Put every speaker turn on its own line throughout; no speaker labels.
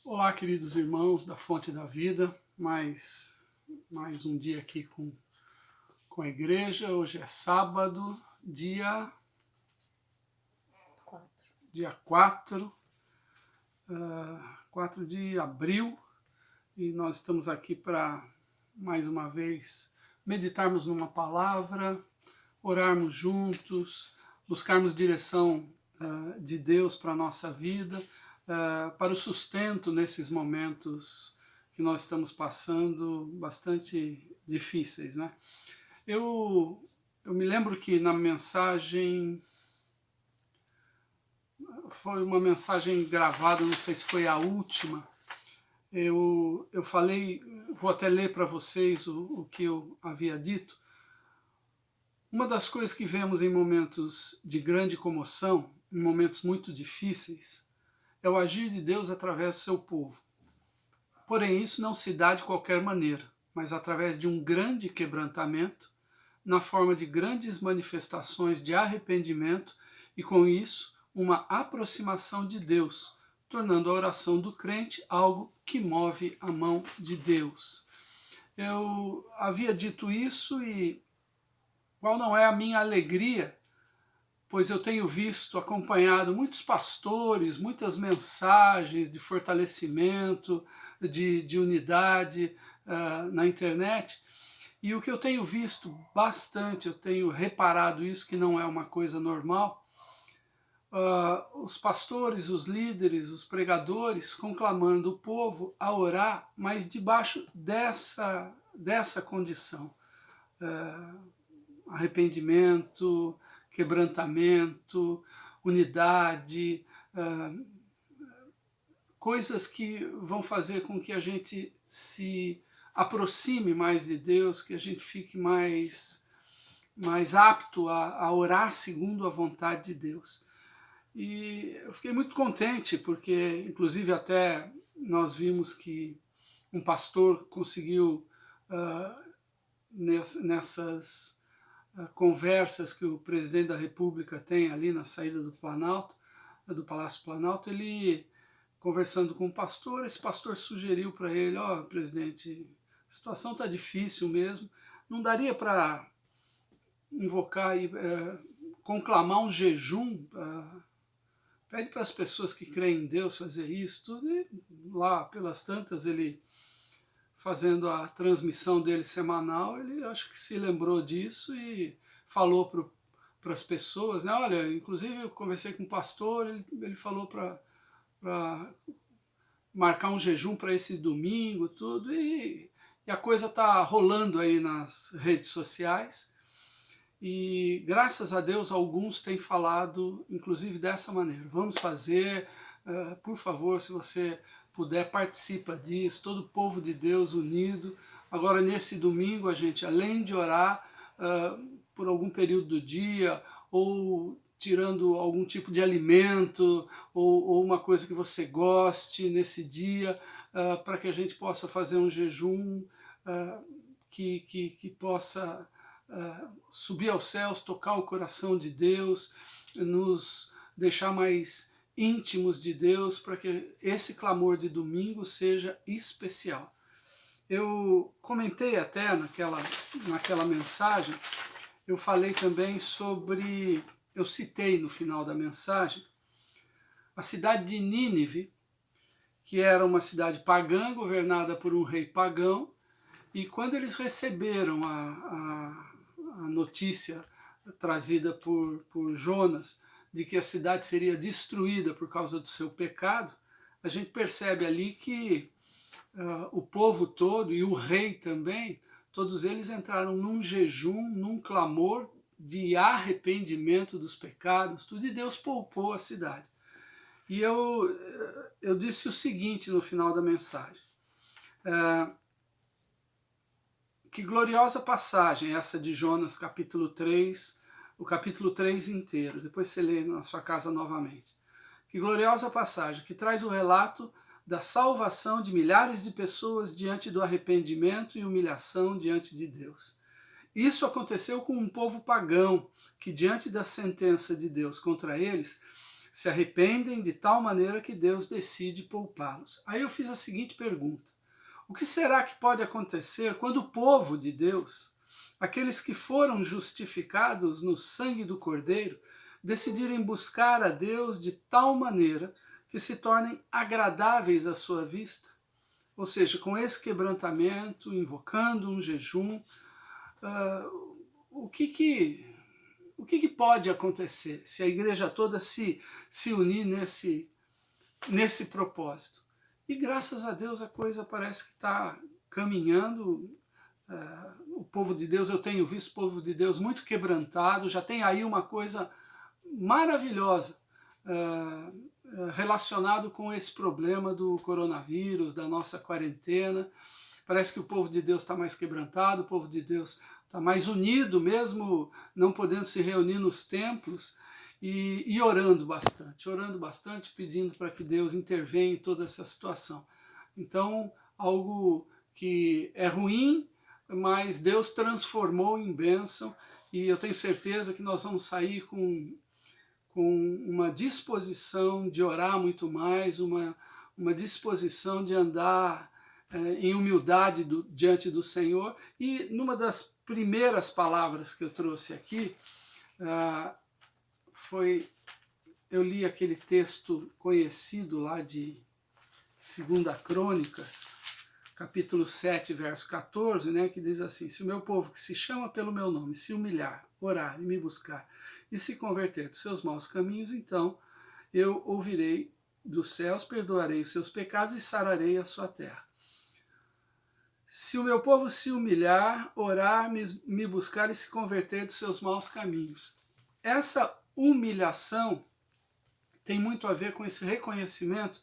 Olá, queridos irmãos da Fonte da Vida, mais um dia aqui com a igreja. Hoje é sábado, dia
4.
dia 4, 4 de abril, e nós estamos aqui para, mais uma vez, meditarmos numa palavra, orarmos juntos, buscarmos direção de Deus para a nossa vida, para o sustento nesses momentos que nós estamos passando bastante difíceis, né? Eu me lembro que na mensagem, foi uma mensagem gravada, não sei se foi a última, eu falei, vou até ler para vocês o que eu havia dito. Uma das coisas que vemos em momentos de grande comoção, em momentos muito difíceis, é o agir de Deus através do seu povo. Porém, isso não se dá de qualquer maneira, mas através de um grande quebrantamento, na forma de grandes manifestações de arrependimento e, com isso, uma aproximação de Deus, tornando a oração do crente algo que move a mão de Deus. Eu havia dito isso e qual não é a minha alegria, pois eu tenho visto, acompanhado muitos pastores, muitas mensagens de fortalecimento, de unidade na internet, e o que eu tenho visto bastante, eu tenho reparado isso, que não é uma coisa normal, os pastores, os líderes, os pregadores conclamando o povo a orar, mas debaixo dessa condição. Arrependimento, quebrantamento, unidade, coisas que vão fazer com que a gente se aproxime mais de Deus, que a gente fique mais apto a orar segundo a vontade de Deus. E eu fiquei muito contente, porque inclusive até nós vimos que um pastor conseguiu, nessas conversas que o presidente da República tem ali na saída do Planalto, do Palácio Planalto, ele conversando com o pastor, esse pastor sugeriu para ele: ó, presidente, a situação está difícil mesmo, não daria para invocar e conclamar um jejum, pede para as pessoas que creem em Deus fazer isso, tudo, e lá pelas tantas ele fazendo a transmissão dele semanal, ele acho que se lembrou disso e falou para as pessoas, né? Olha, inclusive eu conversei com um pastor, ele falou para marcar um jejum para esse domingo, tudo, e a coisa está rolando aí nas redes sociais, e graças a Deus alguns têm falado, inclusive dessa maneira: vamos fazer, por favor, se você puder, participa disso, todo o povo de Deus unido. Agora nesse domingo a gente, além de orar por algum período do dia, ou tirando algum tipo de alimento, ou uma coisa que você goste nesse dia, para que a gente possa fazer um jejum que possa subir aos céus, tocar o coração de Deus, nos deixar mais íntimos de Deus, para que esse clamor de domingo seja especial. Eu comentei até naquela mensagem, eu falei também sobre, eu citei no final da mensagem, a cidade de Nínive, que era uma cidade pagã, governada por um rei pagão, e quando eles receberam a notícia trazida por Jonas, de que a cidade seria destruída por causa do seu pecado, a gente percebe ali que o povo todo e o rei também, todos eles entraram num jejum, num clamor de arrependimento dos pecados, tudo, e Deus poupou a cidade. E eu disse o seguinte no final da mensagem: que gloriosa passagem essa de Jonas, capítulo 3, o capítulo 3 inteiro, depois você lê na sua casa novamente. Que gloriosa passagem, que traz o relato da salvação de milhares de pessoas diante do arrependimento e humilhação diante de Deus. Isso aconteceu com um povo pagão, que diante da sentença de Deus contra eles, se arrependem de tal maneira que Deus decide poupá-los. Aí eu fiz a seguinte pergunta: o que será que pode acontecer quando o povo de Deus, aqueles que foram justificados no sangue do Cordeiro, decidirem buscar a Deus de tal maneira que se tornem agradáveis à sua vista? Ou seja, com esse quebrantamento, invocando um jejum, o que pode acontecer se a igreja toda se unir nesse propósito? E graças a Deus a coisa parece que está caminhando. O povo de Deus, eu tenho visto o povo de Deus muito quebrantado, já tem aí uma coisa maravilhosa relacionado com esse problema do coronavírus, da nossa quarentena. Parece que o povo de Deus está mais quebrantado, o povo de Deus está mais unido, mesmo não podendo se reunir nos templos, e orando bastante, pedindo para que Deus intervenha em toda essa situação. Então, algo que é ruim, mas Deus transformou em bênção, e eu tenho certeza que nós vamos sair com uma disposição de orar muito mais, uma disposição de andar em humildade diante do Senhor. E numa das primeiras palavras que eu trouxe aqui, eu li aquele texto conhecido lá de 2 Crônicas, capítulo 7, verso 14, né, que diz assim: se o meu povo que se chama pelo meu nome se humilhar, orar e me buscar, e se converter dos seus maus caminhos, então eu ouvirei dos céus, perdoarei os seus pecados e sararei a sua terra. Se o meu povo se humilhar, orar, me buscar e se converter dos seus maus caminhos. Essa humilhação tem muito a ver com esse reconhecimento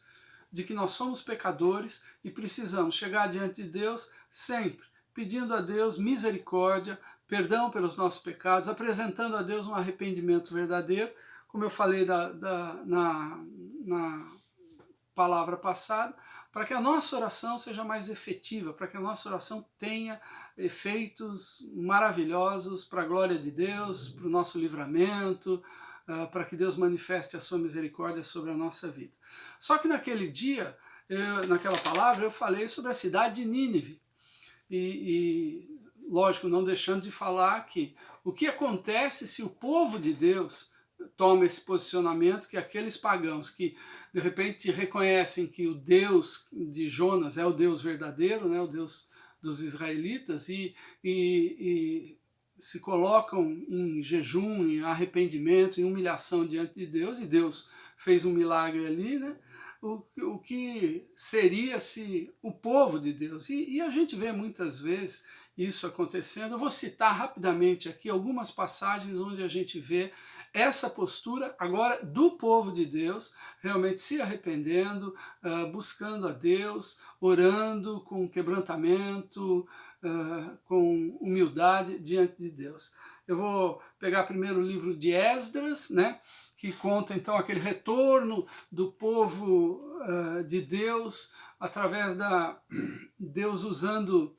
de que nós somos pecadores e precisamos chegar diante de Deus sempre pedindo a Deus misericórdia, perdão pelos nossos pecados, apresentando a Deus um arrependimento verdadeiro, como eu falei na palavra passada, para que a nossa oração seja mais efetiva, para que a nossa oração tenha efeitos maravilhosos para a glória de Deus, para o nosso livramento, para que Deus manifeste a sua misericórdia sobre a nossa vida. Só que naquele dia, naquela palavra, eu falei sobre a cidade de Nínive. E lógico, não deixando de falar que o que acontece se o povo de Deus toma esse posicionamento, que aqueles pagãos que de repente reconhecem que o Deus de Jonas é o Deus verdadeiro, né, o Deus dos israelitas, e se colocam em jejum, em arrependimento, em humilhação diante de Deus, e Deus fez um milagre ali, né? O que seria se o povo de Deus, e a gente vê muitas vezes isso acontecendo. Eu vou citar rapidamente aqui algumas passagens onde a gente vê essa postura agora do povo de Deus, realmente se arrependendo, buscando a Deus, orando com quebrantamento, com humildade diante de Deus. Eu vou pegar primeiro o livro de Esdras, né, que conta então aquele retorno do povo de Deus, através Deus usando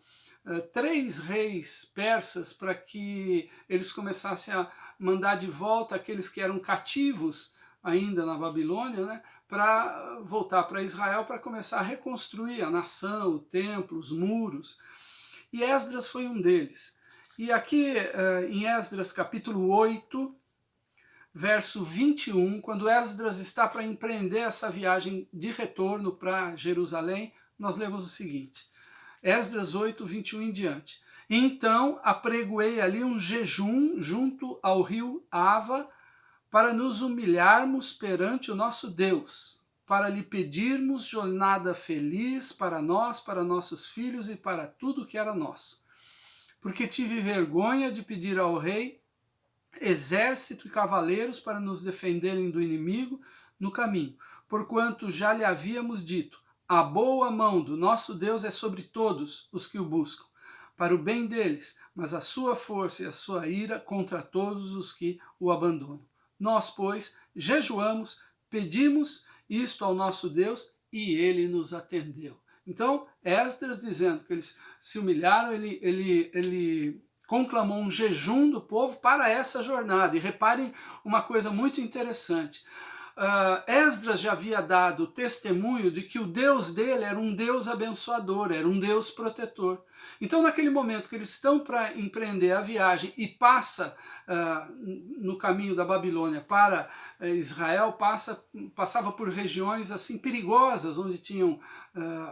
3 reis persas para que eles começassem a mandar de volta aqueles que eram cativos ainda na Babilônia, né, para voltar para Israel, para começar a reconstruir a nação, o templo, os muros. E Esdras foi um deles. E aqui em Esdras capítulo 8, verso 21, quando Esdras está para empreender essa viagem de retorno para Jerusalém, nós lemos o seguinte: Esdras 8, 21 em diante. Então apregoei ali um jejum junto ao rio Ava, para nos humilharmos perante o nosso Deus, para lhe pedirmos jornada feliz para nós, para nossos filhos e para tudo que era nosso. Porque tive vergonha de pedir ao rei exército e cavaleiros para nos defenderem do inimigo no caminho, porquanto já lhe havíamos dito: a boa mão do nosso Deus é sobre todos os que o buscam, para o bem deles, mas a sua força e a sua ira contra todos os que o abandonam. Nós, pois, jejuamos, pedimos isto ao nosso Deus, e ele nos atendeu. Então, Esdras, dizendo que eles se humilharam, ele conclamou um jejum do povo para essa jornada. E reparem uma coisa muito interessante: Esdras já havia dado testemunho de que o Deus dele era um Deus abençoador, era um Deus protetor. Então, naquele momento que eles estão para empreender a viagem e passa no caminho da Babilônia para Israel, passava por regiões assim perigosas, onde tinham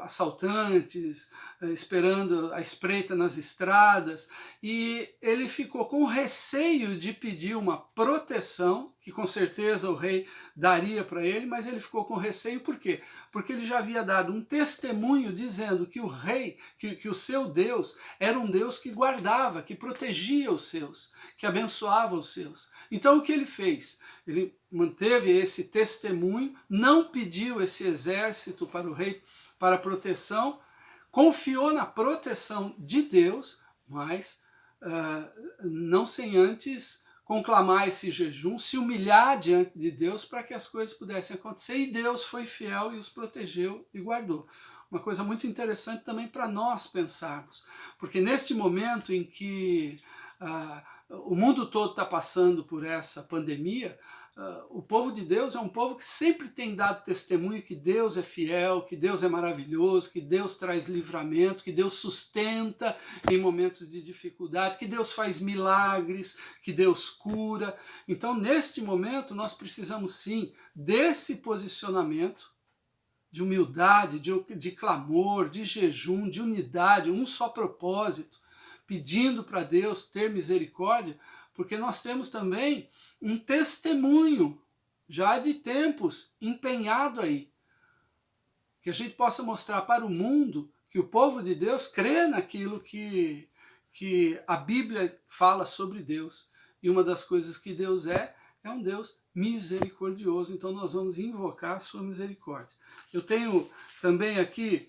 assaltantes esperando a espreita nas estradas, e ele ficou com receio de pedir uma proteção, que com certeza o rei daria para ele, mas ele ficou com receio. Por quê? Porque ele já havia dado um testemunho dizendo que o rei, que o seu Deus era um Deus que guardava, que protegia os seus, que abençoava os seus. Então o que ele fez? Ele manteve esse testemunho, não pediu esse exército para o rei para proteção, confiou na proteção de Deus, mas não sem antes conclamar esse jejum, se humilhar diante de Deus para que as coisas pudessem acontecer, e Deus foi fiel e os protegeu e guardou. Uma coisa muito interessante também para nós pensarmos, porque neste momento em que o mundo todo está passando por essa pandemia, o povo de Deus é um povo que sempre tem dado testemunho que Deus é fiel, que Deus é maravilhoso, que Deus traz livramento, que Deus sustenta em momentos de dificuldade, que Deus faz milagres, que Deus cura. Então, neste momento, nós precisamos sim desse posicionamento de humildade, de clamor, de jejum, de unidade, um só propósito, pedindo para Deus ter misericórdia, porque nós temos também um testemunho, já de tempos, empenhado aí. Que a gente possa mostrar para o mundo que o povo de Deus crê naquilo que a Bíblia fala sobre Deus. E uma das coisas que Deus é um Deus misericordioso. Então nós vamos invocar a sua misericórdia. Eu tenho também aqui...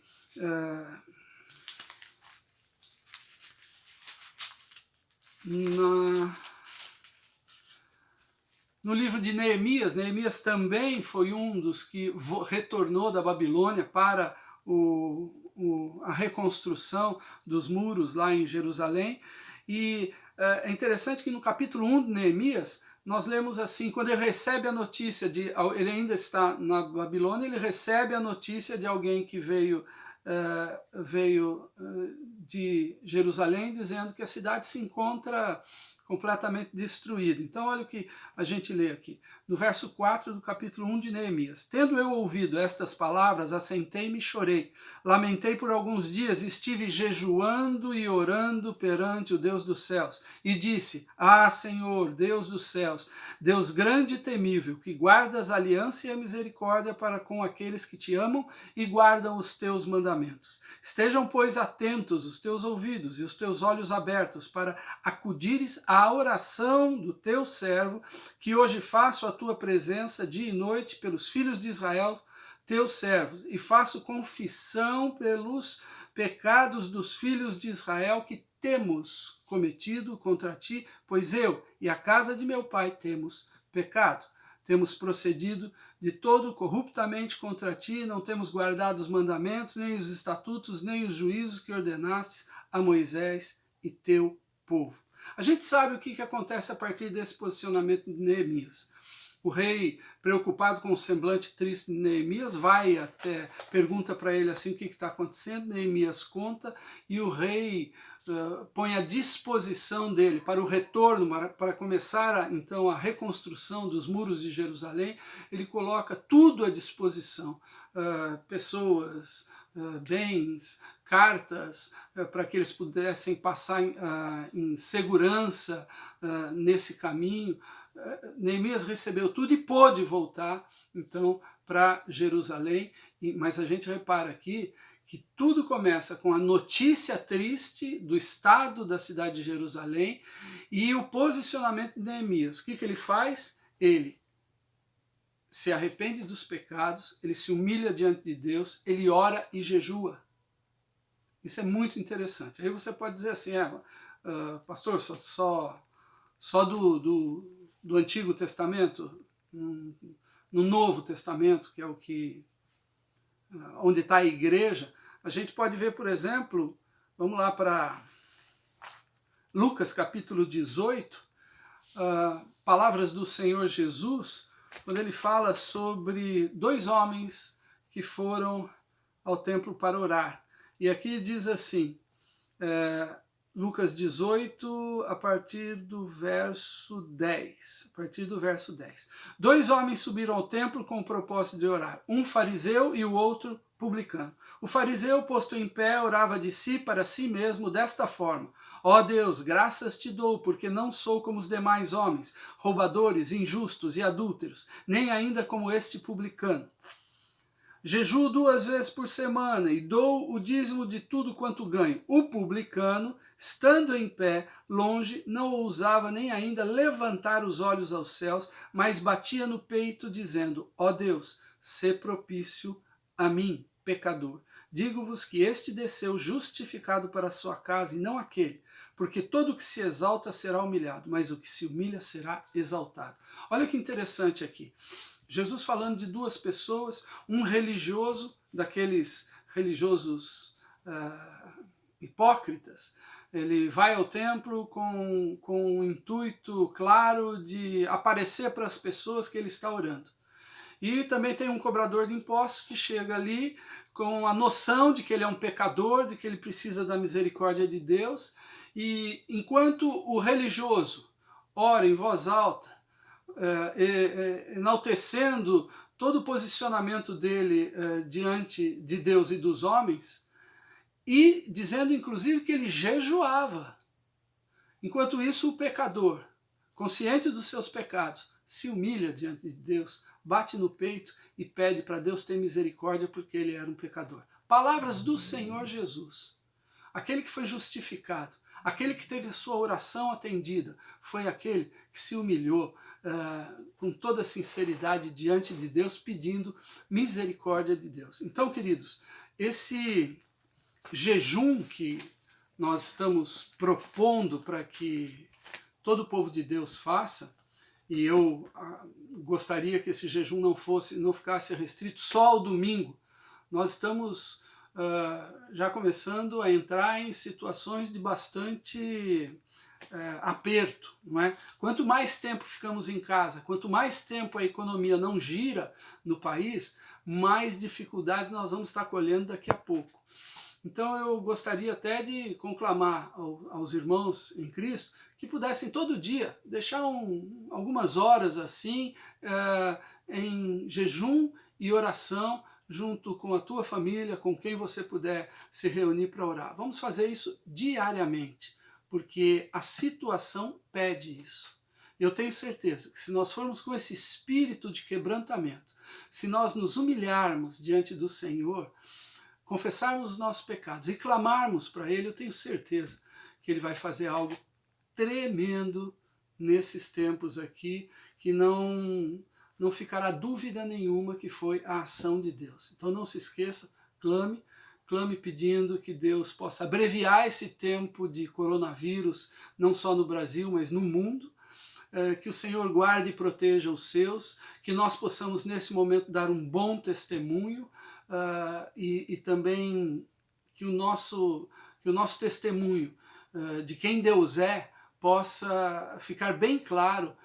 No livro de Neemias, Neemias também foi um dos que retornou da Babilônia para a reconstrução dos muros lá em Jerusalém. E é interessante que no capítulo 1 de Neemias, nós lemos assim, quando ele recebe a notícia ele ainda está na Babilônia, ele recebe a notícia de alguém que veio de Jerusalém, dizendo que a cidade se encontra completamente destruída. Então olha o que a gente lê aqui, no verso 4 do capítulo 1 de Neemias. Tendo eu ouvido estas palavras, assentei-me e chorei. Lamentei por alguns dias, estive jejuando e orando perante o Deus dos céus. E disse, Senhor, Deus dos céus, Deus grande e temível, que guardas a aliança e a misericórdia para com aqueles que te amam e guardam os teus mandamentos. Estejam, pois, atentos os teus ouvidos e os teus olhos abertos para acudires à oração do teu servo, que hoje faço a tua presença dia e noite pelos filhos de Israel, teus servos, e faço confissão pelos pecados dos filhos de Israel que temos cometido contra ti, pois eu e a casa de meu pai temos pecado. Temos procedido de todo corruptamente contra ti, não temos guardado os mandamentos, nem os estatutos, nem os juízos que ordenastes a Moisés e teu povo. A gente sabe o que acontece a partir desse posicionamento de Neemias. O rei, preocupado com o semblante triste de Neemias, pergunta para ele assim o que está acontecendo. Neemias conta, e o rei põe à disposição dele para o retorno, para começar então a reconstrução dos muros de Jerusalém. Ele coloca tudo à disposição, pessoas, bens, cartas, para que eles pudessem passar em segurança nesse caminho. Neemias recebeu tudo e pôde voltar então para Jerusalém, mas a gente repara aqui que tudo começa com a notícia triste do estado da cidade de Jerusalém e o posicionamento de Neemias. O que ele faz? Ele se arrepende dos pecados, ele se humilha diante de Deus, ele ora e jejua. Isso é muito interessante. Aí você pode dizer assim, pastor, só do Antigo Testamento, no Novo Testamento, que é onde está a igreja, a gente pode ver, por exemplo, vamos lá para Lucas capítulo 18, palavras do Senhor Jesus, quando ele fala sobre dois homens que foram ao templo para orar. E aqui diz assim, Lucas 18, a partir do verso 10. A partir do verso 10. Dois homens subiram ao templo com o propósito de orar, um fariseu e o outro publicano. O fariseu, posto em pé, orava de si para si mesmo desta forma: ó Deus, graças te dou, porque não sou como os demais homens, roubadores, injustos e adúlteros, nem ainda como este publicano. Jejuo 2 vezes por semana e dou o dízimo de tudo quanto ganho. O publicano, estando em pé, longe, não ousava nem ainda levantar os olhos aos céus, mas batia no peito, dizendo: ó Deus, sê propício a mim, pecador. Digo-vos que este desceu justificado para a sua casa e não aquele, porque todo o que se exalta será humilhado, mas o que se humilha será exaltado. Olha que interessante aqui. Jesus falando de duas pessoas, um religioso, daqueles religiosos hipócritas. Ele vai ao templo com o intuito claro de aparecer para as pessoas que ele está orando. E também tem um cobrador de impostos que chega ali com a noção de que ele é um pecador, de que ele precisa da misericórdia de Deus. E enquanto o religioso ora em voz alta, enaltecendo todo o posicionamento dele diante de Deus e dos homens, e dizendo inclusive que ele jejuava. Enquanto isso, o pecador, consciente dos seus pecados, se humilha diante de Deus, bate no peito e pede para Deus ter misericórdia porque ele era um pecador. Palavras do Senhor Jesus. Aquele que foi justificado, aquele que teve a sua oração atendida, foi aquele que se humilhou com toda sinceridade diante de Deus, pedindo misericórdia de Deus. Então, queridos, esse jejum que nós estamos propondo para que todo o povo de Deus faça, e eu gostaria que esse jejum não ficasse restrito só ao domingo. Nós estamos já começando a entrar em situações de bastante aperto, não é? Quanto mais tempo ficamos em casa, quanto mais tempo a economia não gira no país, mais dificuldades nós vamos estar colhendo daqui a pouco. Então eu gostaria até de conclamar aos irmãos em Cristo que pudessem todo dia deixar algumas horas assim em jejum e oração junto com a tua família, com quem você puder se reunir para orar. Vamos fazer isso diariamente, porque a situação pede isso. Eu tenho certeza que se nós formos com esse espírito de quebrantamento, se nós nos humilharmos diante do Senhor, confessarmos os nossos pecados e clamarmos para Ele, eu tenho certeza que Ele vai fazer algo tremendo nesses tempos aqui, que não ficará dúvida nenhuma que foi a ação de Deus. Então não se esqueça, clame pedindo que Deus possa abreviar esse tempo de coronavírus, não só no Brasil, mas no mundo, que o Senhor guarde e proteja os seus, que nós possamos nesse momento dar um bom testemunho, e também que o nosso testemunho de quem Deus é possa ficar bem claro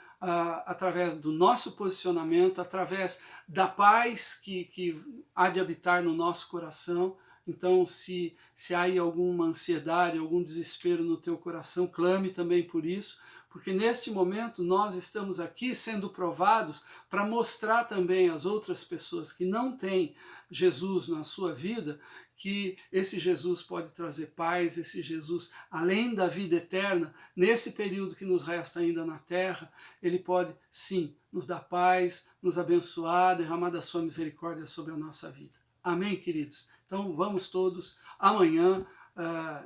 através do nosso posicionamento, através da paz que há de habitar no nosso coração. Então, se há aí alguma ansiedade, algum desespero no teu coração, clame também por isso, porque neste momento nós estamos aqui sendo provados para mostrar também às outras pessoas que não têm Jesus na sua vida, que esse Jesus pode trazer paz, esse Jesus, além da vida eterna, nesse período que nos resta ainda na terra, ele pode sim nos dar paz, nos abençoar, derramar da sua misericórdia sobre a nossa vida. Amém, queridos? Então vamos todos amanhã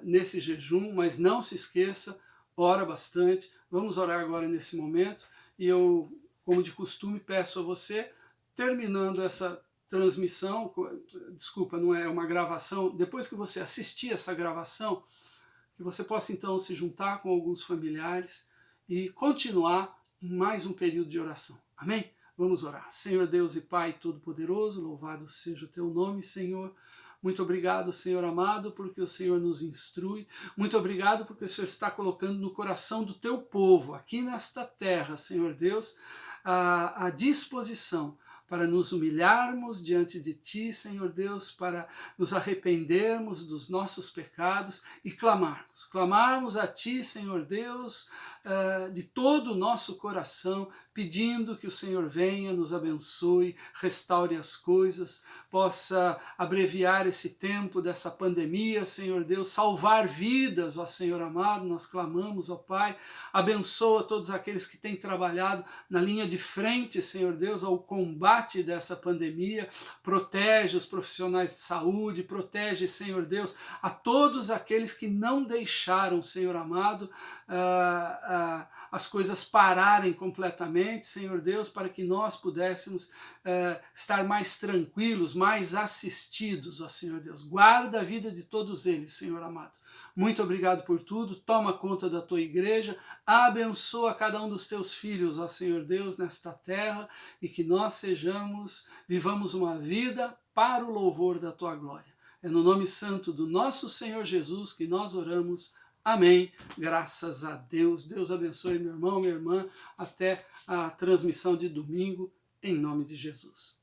nesse jejum, mas não se esqueça, ora bastante. Vamos orar agora nesse momento e eu, como de costume, peço a você, terminando essa transmissão, desculpa, não é uma gravação, depois que você assistir essa gravação, que você possa então se juntar com alguns familiares e continuar em mais um período de oração. Amém? Vamos orar. Senhor Deus e Pai Todo-Poderoso, louvado seja o teu nome, Senhor. Muito obrigado, Senhor amado, porque o Senhor nos instrui. Muito obrigado porque o Senhor está colocando no coração do teu povo, aqui nesta terra, Senhor Deus, à disposição para nos humilharmos diante de Ti, Senhor Deus, para nos arrependermos dos nossos pecados e clamarmos a Ti, Senhor Deus, de todo o nosso coração, pedindo que o Senhor venha, nos abençoe, restaure as coisas, possa abreviar esse tempo dessa pandemia, Senhor Deus, salvar vidas, ó Senhor amado, nós clamamos, ó Pai, abençoa todos aqueles que têm trabalhado na linha de frente, Senhor Deus, ao combate dessa pandemia, protege os profissionais de saúde, protege, Senhor Deus, a todos aqueles que não deixaram, Senhor amado, as coisas pararem completamente, Senhor Deus, para que nós pudéssemos estar mais tranquilos, mais assistidos, ó Senhor Deus. Guarda a vida de todos eles, Senhor amado. Muito obrigado por tudo, toma conta da tua igreja, abençoa cada um dos teus filhos, ó Senhor Deus, nesta terra, e que nós vivamos uma vida para o louvor da tua glória. É no nome santo do nosso Senhor Jesus que nós oramos. Amém. Graças a Deus. Deus abençoe meu irmão, minha irmã, até a transmissão de domingo, em nome de Jesus.